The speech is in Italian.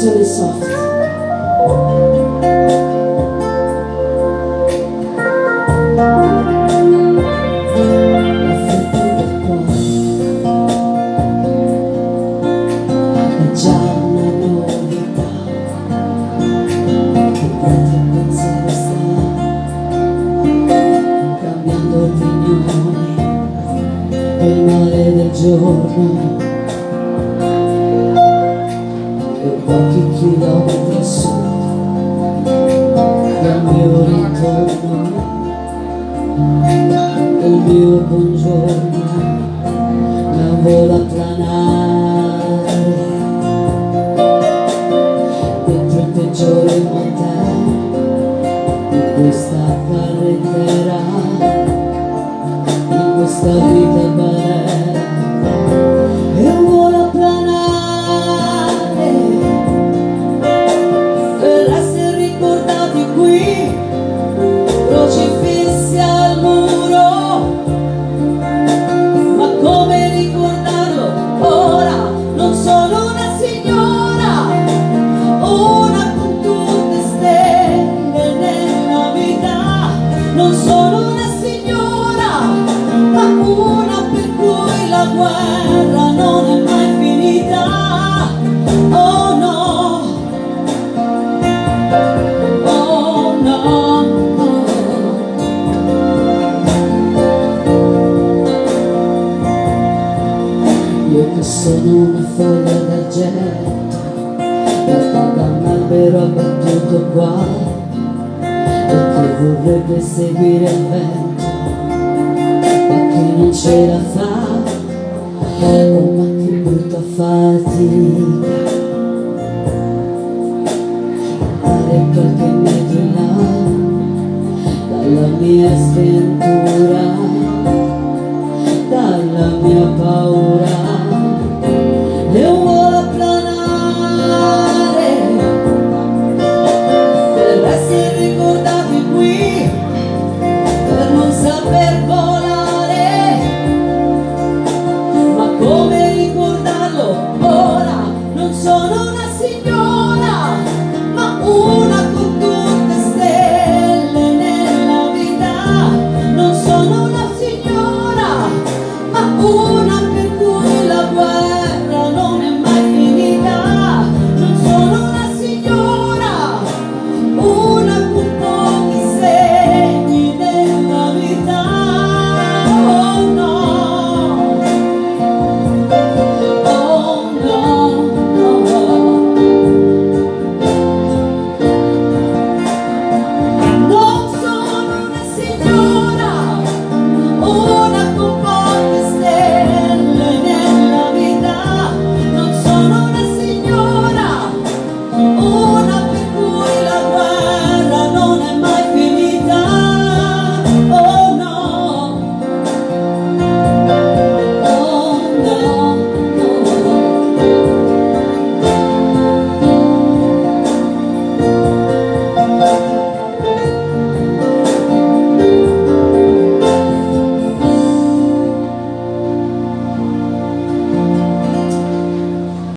versione soft. Il male del giorno e pochi chilometri a sud dal mio ritorno, il mio buongiorno, la vola planare dentro il peggiore motel di questa carretera, questa vita banale, e vola planare per essere ricordati qui, crocifissi al muro. Ma come ricordarlo ora? Non sono una signora, una con tutte stelle nella vita, non sono una signora, ma una per cui la guerra non è mai finita. Oh no, oh no, io che sono una foglia d'argento caduta da un albero abbattuto qua, e che vorrebbe seguire il vento non ce la fa, oh ma che brutta fatica, fare qualche metro in là dalla mia sventura, dalla mia paura.